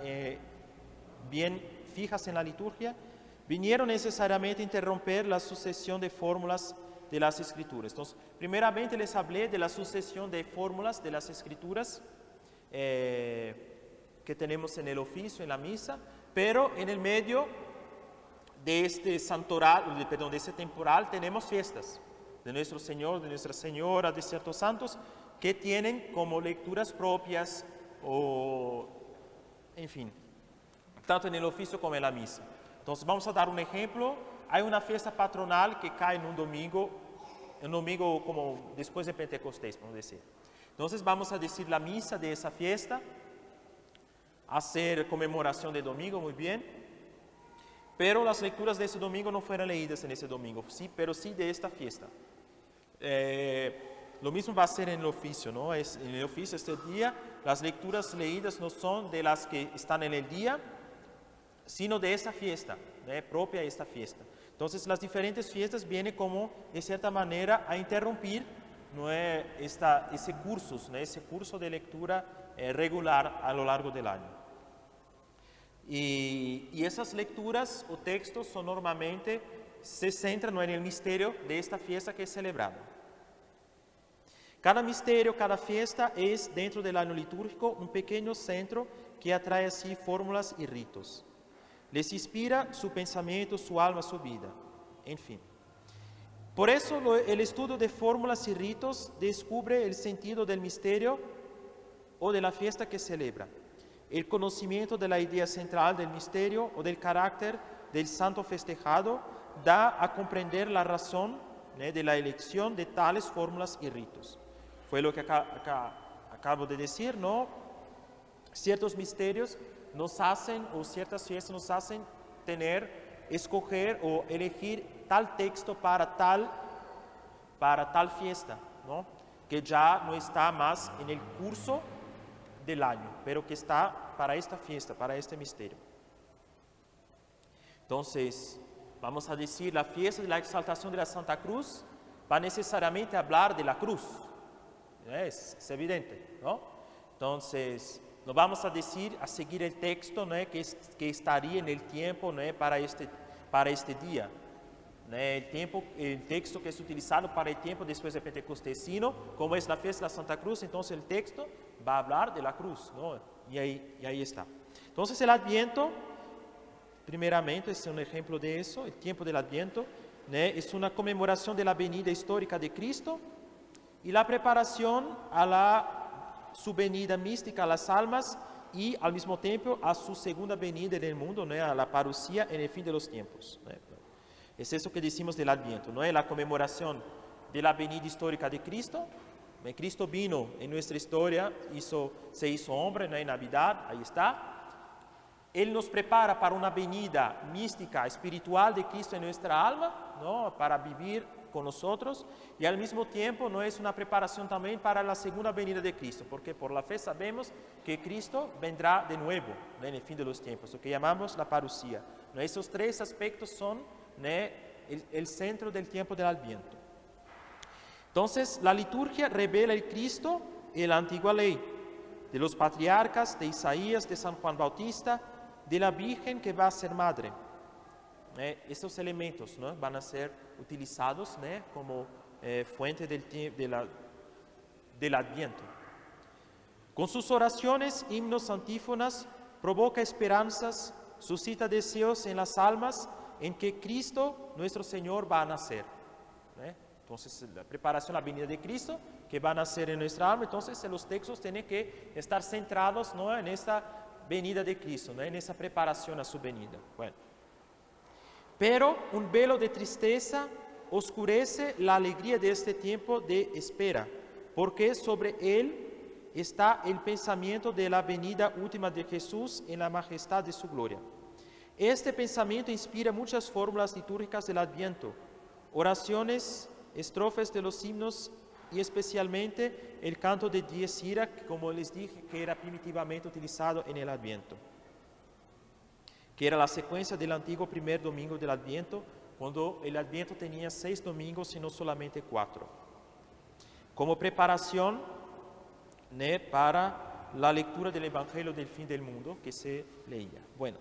bien fijas en la liturgia, vinieron necesariamente a interromper la sucesión de fórmulas de las Escrituras. Entonces, primeramente les hablé de la sucesión de fórmulas de las Escrituras que tenemos en el oficio, en la misa, pero en el medio de este santoral, de este temporal, tenemos fiestas de nuestro Señor, de Nuestra Señora, de ciertos santos, que tienen como lecturas propias, o, en fin, tanto en el oficio como en la misa. Entonces vamos a dar un ejemplo. Hay una fiesta patronal que cae en un domingo como después de Pentecostés, vamos a decir. Entonces vamos a decir la misa de esa fiesta, hacer conmemoración de domingo, muy bien. Pero las lecturas de ese domingo no fueron leídas en ese domingo, sí, pero sí de esta fiesta. Lo mismo va a ser en el oficio, ¿no? En el oficio este día, las lecturas leídas no son de las que están en el día, sino de esta fiesta, propia de esta fiesta. Entonces las diferentes fiestas vienen como, de cierta manera, a interrumpir, ¿no? ese curso de lectura regular a lo largo del año. Y esas lecturas o textos son normalmente, se centran, ¿no? en el misterio de esta fiesta que es celebrada. Cada misterio, cada fiesta es, dentro del año litúrgico, un pequeño centro que atrae así fórmulas y ritos. Les inspira su pensamiento, su alma, su vida, en fin. Por eso el estudio de fórmulas y ritos descubre el sentido del misterio o de la fiesta que celebra. El conocimiento de la idea central del misterio o del carácter del santo festejado da a comprender la razón de la elección de tales fórmulas y ritos. Fue lo que acabo de decir, ¿no? Ciertos misterios nos hacen, o ciertas fiestas nos hacen escoger o elegir tal texto para tal fiesta, ¿no? Que ya no está más en el curso del año, pero que está para esta fiesta, para este misterio. Entonces, vamos a decir, la fiesta de la exaltación de la Santa Cruz va necesariamente a hablar de la cruz. Es evidente, ¿no? Entonces, no vamos a seguir el texto, ¿no? que estaría en el tiempo, ¿no? para este día. ¿No? El texto que es utilizado para el tiempo después de Pentecostés, sino como es la fiesta de la Santa Cruz, entonces el texto va a hablar de la cruz, ¿no? Y ahí está. Entonces el Adviento, primeramente, es un ejemplo de eso, el tiempo del Adviento, ¿no? Es una conmemoración de la venida histórica de Cristo y la preparación a su venida mística a las almas y al mismo tiempo a su segunda venida en el mundo, ¿no? A la parucía en el fin de los tiempos, ¿no? Es eso que decimos del Adviento, ¿no? La conmemoración de la venida histórica de Cristo. Cristo vino en nuestra historia, se hizo hombre, ¿no? En Navidad, ahí está. Él nos prepara para una venida mística, espiritual de Cristo en nuestra alma, ¿no? Para vivir con nosotros, y al mismo tiempo no es una preparación también para la segunda venida de Cristo, porque por la fe sabemos que Cristo vendrá de nuevo, ¿no? En el fin de los tiempos, lo que llamamos la parucía, ¿no? Esos tres aspectos son, ¿no? el centro del tiempo del Adviento. Entonces, la liturgia revela el Cristo en la antigua ley, de los patriarcas, de Isaías, de San Juan Bautista, de la Virgen que va a ser madre. Estos elementos, ¿no? Van a ser utilizados, ¿no? Como fuente del Adviento. Con sus oraciones, himnos, antífonas, provoca esperanzas, suscita deseos en las almas en que Cristo, nuestro Señor, va a nacer. Entonces, la preparación, la venida de Cristo, que va a nacer en nuestra alma. Entonces, los textos tienen que estar centrados, ¿no? En esta venida de Cristo, ¿no? En esa preparación a su venida. Bueno. Pero un velo de tristeza oscurece la alegría de este tiempo de espera, porque sobre él está el pensamiento de la venida última de Jesús en la majestad de su gloria. Este pensamiento inspira muchas fórmulas litúrgicas del Adviento, oraciones, estrofas de los himnos y especialmente el canto de Dies Irae, como les dije, que era primitivamente utilizado en el Adviento, que era la secuencia del antiguo primer domingo del Adviento, cuando el Adviento tenía 6 domingos y no solamente 4, como preparación, ¿no? Para la lectura del Evangelio del fin del mundo que se leía. Bueno,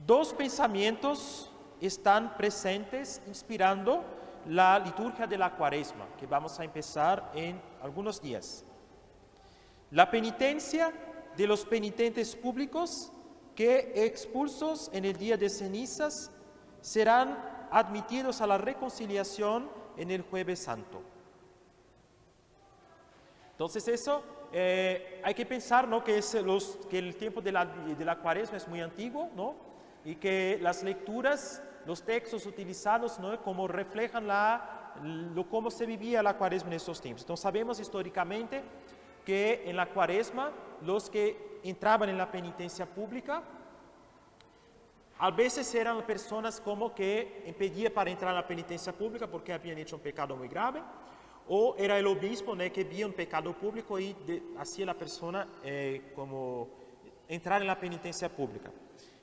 2 pensamientos están presentes inspirando la liturgia de la Cuaresma, que vamos a empezar en algunos días. La penitencia de los penitentes públicos que, expulsos en el día de cenizas, serán admitidos a la reconciliación en el Jueves Santo. Entonces eso, hay que pensar, ¿no? que el tiempo de la Cuaresma es muy antiguo, ¿no? Y que las lecturas, los textos utilizados, ¿no? Como reflejan cómo se vivía la Cuaresma en estos tiempos. Entonces sabemos históricamente que en la Cuaresma los que entraban en la penitencia pública a veces eran personas como que impedían para entrar en la penitencia pública porque habían hecho un pecado muy grave, o era el obispo, ¿no? que vio un pecado público y hacía la persona como entrar en la penitencia pública.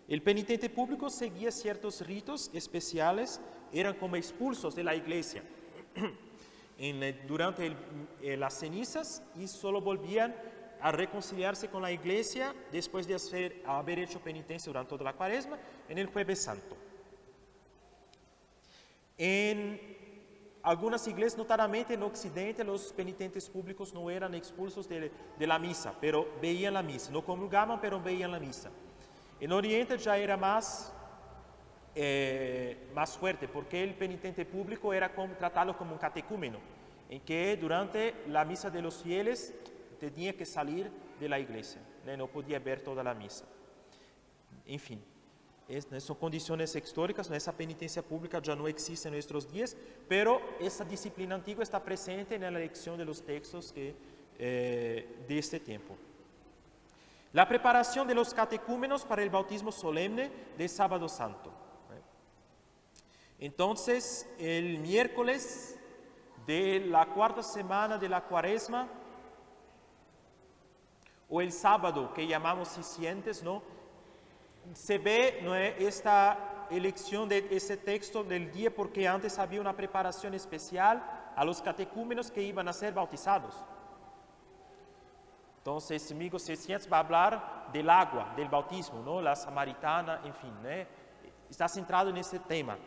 El penitente público seguía ciertos ritos especiales, eran como expulsos de la iglesia durante las cenizas y solo volvían a reconciliarse con la iglesia después de haber hecho penitencia durante toda la Cuaresma en el Jueves Santo. En algunas iglesias, notadamente en Occidente, los penitentes públicos no eran expulsos de la misa, pero veían la misa, no comulgaban, pero veían la misa. En Oriente ya era más fuerte, porque el penitente público era tratado como un catecúmeno, en que durante la misa de los fieles tenía que salir de la iglesia, no podía ver toda la misa. En fin, son condiciones históricas, esa penitencia pública ya no existe en nuestros días, pero esa disciplina antigua está presente en la elección de los textos de este tiempo. La preparación de los catecúmenos para el bautismo solemne del Sábado Santo. Entonces, el miércoles de la 4ª semana de la Cuaresma, o el sábado que llamamos sicientes, ¿no? Se ve, ¿no? esta elección de ese texto del día porque antes había una preparación especial a los catecúmenos que iban a ser bautizados. Entonces, domingo 600 va a hablar del agua, del bautismo, ¿no? La samaritana, en fin, ¿no? Está centrado en ese tema.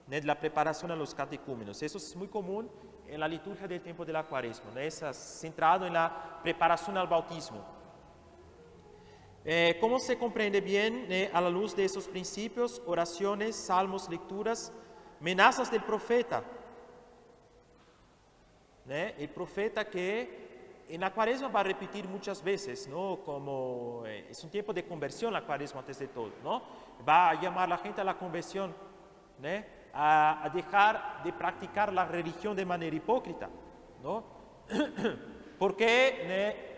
de la preparación a los catecúmenos. Eso es muy común en la liturgia del tiempo de la Cuaresma, ¿no? Es centrado en la preparación al bautismo. ¿Cómo se comprende bien a la luz de esos principios, oraciones, salmos, lecturas, amenazas del profeta? El profeta que en la Cuaresma va a repetir muchas veces, ¿no? Como es un tiempo de conversión la Cuaresma antes de todo, ¿no? Va a llamar a la gente a la conversión, ¿no? A dejar de practicar la religión de manera hipócrita, ¿no? Porque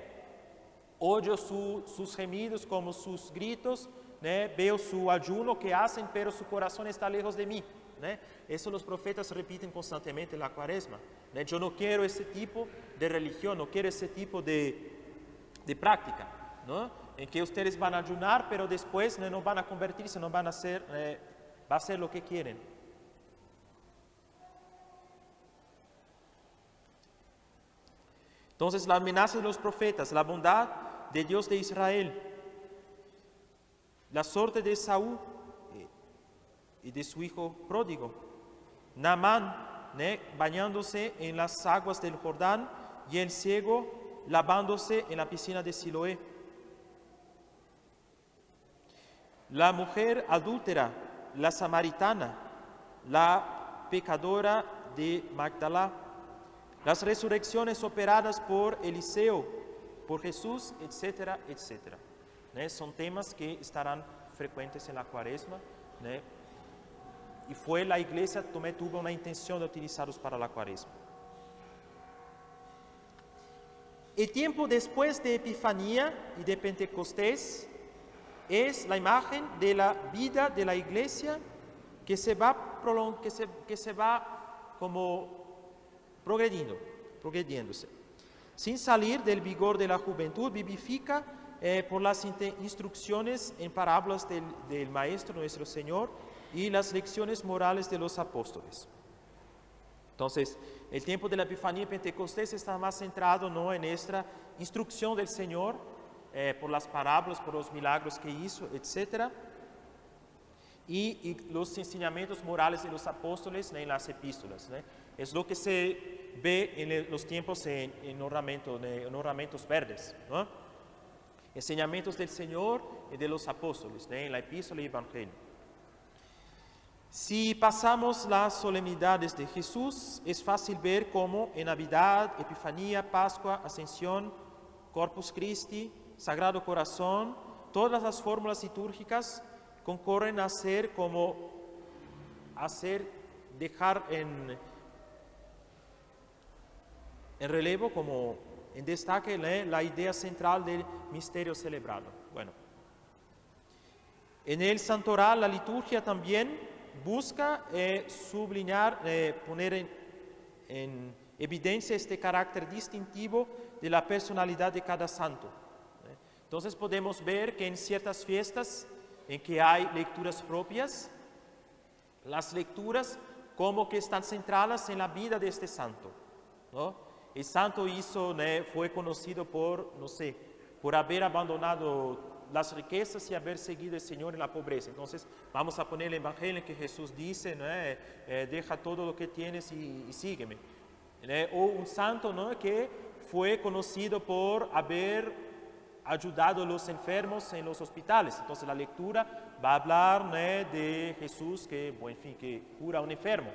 oyo sus gemidos como sus gritos, veo su ayuno que hacen, pero su corazón está lejos de mí. Eso los profetas repiten constantemente en la Cuaresma. Yo no quiero ese tipo de religión, no quiero ese tipo de práctica, ¿no? En que ustedes van a ayunar, pero después no van a convertirse, no van a hacer, va a hacer lo que quieren. Entonces, la amenaza de los profetas, la bondad de Dios de Israel, la suerte de Saúl y de su hijo pródigo, Naamán bañándose en las aguas del Jordán y el ciego lavándose en la piscina de Siloé, la mujer adúltera, la samaritana, la pecadora de Magdala, las resurrecciones operadas por Eliseo, por Jesús, etcétera, etcétera. Son temas que estarán frecuentes en la Cuaresma, y fue la Iglesia tuvo una intención de utilizarlos para la Cuaresma. El tiempo después de Epifanía y de Pentecostés es la imagen de la vida de la Iglesia que se va como progrediéndose. Sin salir del vigor de la juventud, vivifica por las instrucciones en parábolas del Maestro nuestro Señor y las lecciones morales de los apóstoles. Entonces, el tiempo de la Epifanía y Pentecostés está más centrado, ¿no?, en esta instrucción del Señor por las parábolas, por los milagros que hizo, etc. Y los enseñamientos morales de los apóstoles en las epístolas. Es lo que se ve en los tiempos en ornamentos verdes, ¿no? Enseñamientos del Señor y de los apóstoles, en la epístola y evangelio. Si pasamos las solemnidades de Jesús, es fácil ver cómo en Navidad, Epifanía, Pascua, Ascensión, Corpus Christi, Sagrado Corazón, todas las fórmulas litúrgicas concurren a dejar en relevo, como en destaque, la idea central del misterio celebrado. Bueno, en el santoral, la liturgia también busca sublinear, poner en evidencia este carácter distintivo de la personalidad de cada santo. Entonces podemos ver que en ciertas fiestas en que hay lecturas propias, las lecturas como que están centradas en la vida de este santo, ¿no? El santo fue conocido por haber abandonado las riquezas y haber seguido al Señor en la pobreza. Entonces vamos a poner el evangelio en que Jesús dice, deja todo lo que tienes y sígueme. O un santo, ¿no?, que fue conocido por haber ayudado a los enfermos en los hospitales. Entonces la lectura va a hablar de Jesús que cura a un enfermo.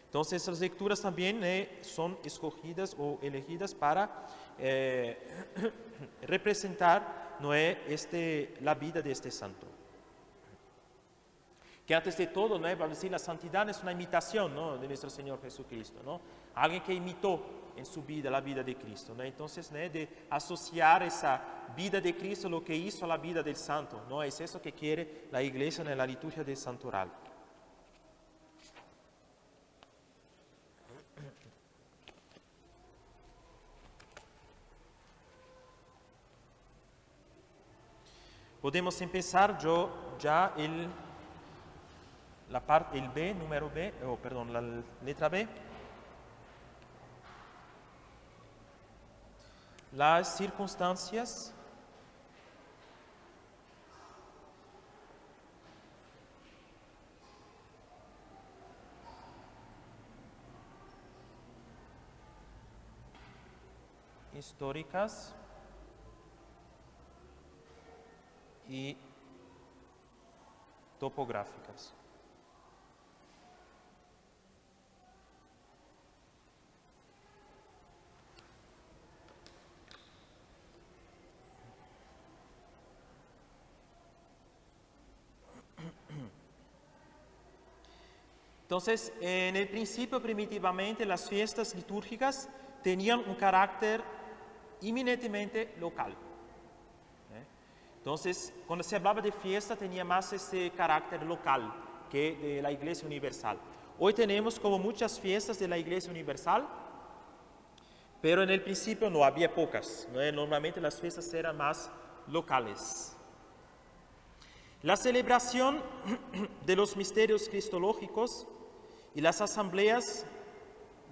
Entonces las lecturas también son escogidas o elegidas para representar la vida de este santo. Que antes de todo, vamos a decir, la santidad es una imitación, ¿no?, de nuestro Señor Jesucristo, ¿no? Alguien que imitó en su vida la vida de Cristo, ¿no? Entonces, de asociar esa vida de Cristo a lo que hizo a la vida del santo, ¿no? Es eso que quiere la Iglesia en la liturgia del santoral. Podemos empezar la letra B. Las circunstancias históricas y topográficas. Entonces, en el principio, primitivamente, las fiestas litúrgicas tenían un carácter eminentemente local. Entonces, cuando se hablaba de fiesta, tenía más ese carácter local que de la Iglesia Universal. Hoy tenemos como muchas fiestas de la Iglesia Universal, pero en el principio no, había pocas. Normalmente las fiestas eran más locales. La celebración de los misterios cristológicos y las asambleas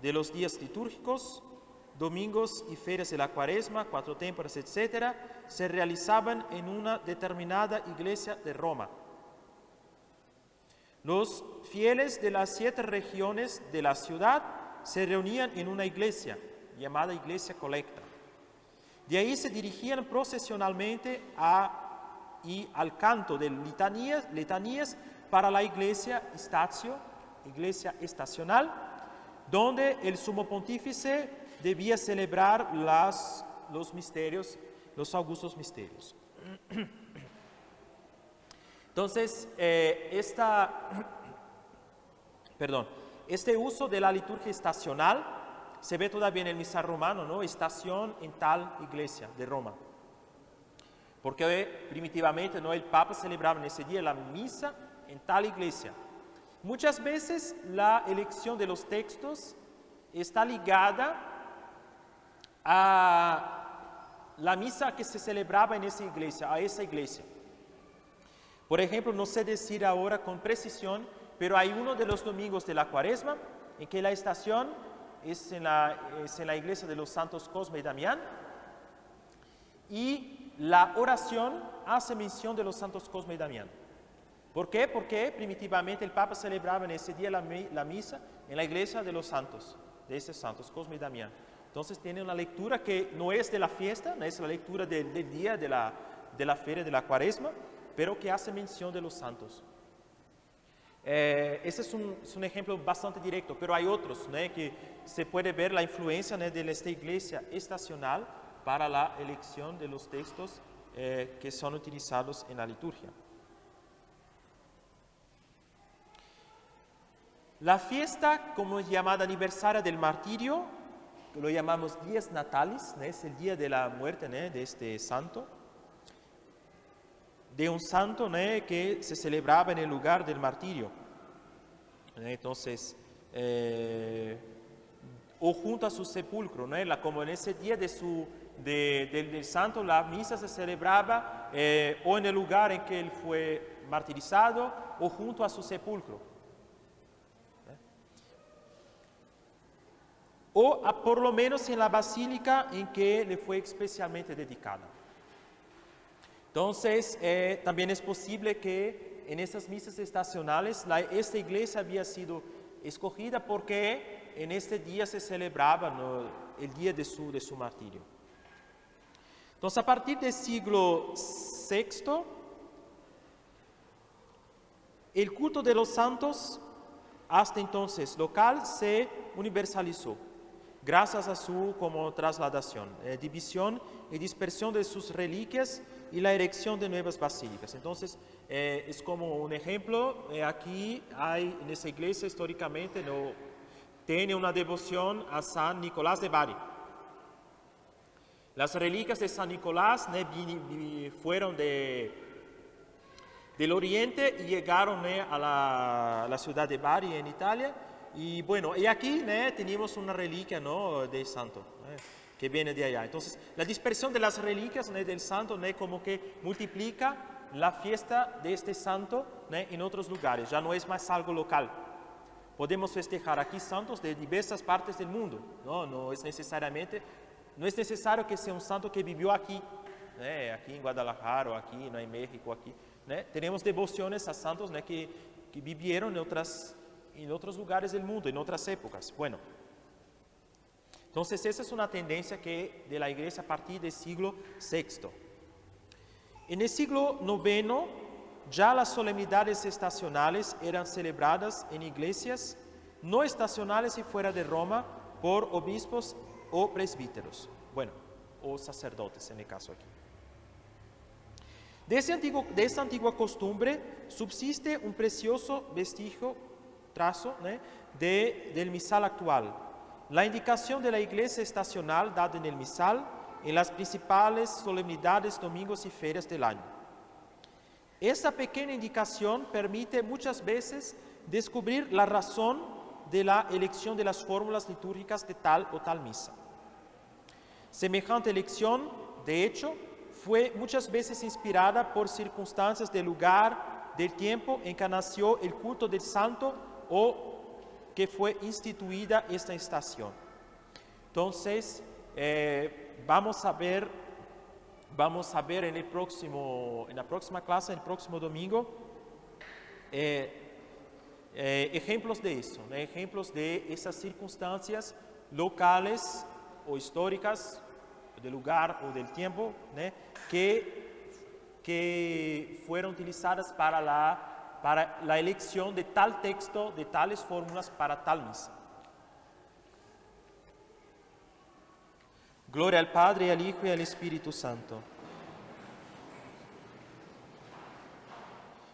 de los días litúrgicos, domingos y ferias de la Cuaresma, cuatro témporas, etc., se realizaban en una determinada iglesia de Roma. Los fieles de las 7 regiones de la ciudad se reunían en una iglesia, llamada iglesia colecta. De ahí se dirigían procesionalmente al canto de letanías para la iglesia estacio, iglesia estacional, donde el sumo pontífice debía celebrar los misterios, los augustos misterios. Entonces, este uso de la liturgia estacional se ve todavía en el misal romano, ¿no? Estación en tal iglesia de Roma. Porque primitivamente, ¿no?, el Papa celebraba en ese día la misa en tal iglesia. Muchas veces la elección de los textos está ligada a la misa que se celebraba en esa iglesia, a esa iglesia. Por ejemplo, no sé decir ahora con precisión, pero hay uno de los domingos de la Cuaresma en que la estación es en la iglesia de los santos Cosme y Damián, y la oración hace mención de los santos Cosme y Damián. ¿Por qué? Porque primitivamente el Papa celebraba en ese día la misa en la iglesia de los santos, de esos santos, Cosme y Damián. Entonces tiene una lectura que no es de la fiesta, no es la lectura del día de la feria de la Cuaresma, pero que hace mención de los santos. Ese es un ejemplo bastante directo, pero hay otros, ¿no?, que se puede ver la influencia, ¿no?, de esta iglesia estacional para la elección de los textos que son utilizados en la liturgia. La fiesta, como es llamada aniversaria del martirio, lo llamamos Dies Natalis, ¿no?, es el día de la muerte, ¿no?, de este santo, de un santo, ¿no?, que se celebraba en el lugar del martirio. Entonces, o junto a su sepulcro, ¿no?, como en ese día del santo, la misa se celebraba o en el lugar en que él fue martirizado o junto a su sepulcro. O por lo menos en la basílica en que le fue especialmente dedicada. Entonces, también es posible que en estas misas estacionales esta iglesia había sido escogida porque en este día se celebraba, ¿no?, el día de su martirio. Entonces, a partir del siglo VI, el culto de los santos, hasta entonces local, se universalizó gracias a su como trasladación, división y dispersión de sus reliquias y la erección de nuevas basílicas. Entonces, es como un ejemplo, aquí hay en esa iglesia históricamente, ¿no?, tiene una devoción a San Nicolás de Bari. Las reliquias de San Nicolás, ¿no?, fueron del oriente y llegaron, ¿no?, a la ciudad de Bari en Italia. Y bueno, y aquí, ¿no?, tenemos una reliquia, ¿no?, del santo, que viene de allá. Entonces, la dispersión de las reliquias, ¿no?, del santo, ¿no?, como que multiplica la fiesta de este santo, ¿no?, en otros lugares. Ya no es más algo local. Podemos festejar aquí santos de diversas partes del mundo. No es necesario que sea un santo que vivió aquí, ¿no?, aquí en Guadalajara o aquí, ¿no?, en México, aquí, ¿no? Tenemos devociones a santos, ¿no?, que vivieron en otros lugares del mundo, en otras épocas. Bueno, Entonces, esa es una tendencia de la iglesia a partir del siglo VI. En el siglo IX, ya las solemnidades estacionales eran celebradas en iglesias no estacionales y fuera de Roma por obispos o presbíteros, bueno, o sacerdotes en el caso aquí. De esta antigua costumbre subsiste un precioso vestigio, trazo, del misal actual. La indicación de la iglesia estacional dada en el misal en las principales solemnidades, domingos y ferias del año. Esta pequeña indicación permite muchas veces descubrir la razón de la elección de las fórmulas litúrgicas de tal o tal misa. Semejante elección, de hecho, fue muchas veces inspirada por circunstancias del lugar, del tiempo en que nació el culto del santo o que fue instituida esta estación. Entonces, vamos a ver en la próxima clase, el próximo domingo, ejemplos de eso, ejemplos de esas circunstancias locales o históricas, del lugar o del tiempo, que fueron utilizadas para la elección de tal texto, de tales fórmulas para tal misa. Gloria al Padre, al Hijo y al Espíritu Santo.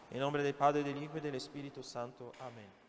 En nombre del Padre, del Hijo y del Espíritu Santo. Amén.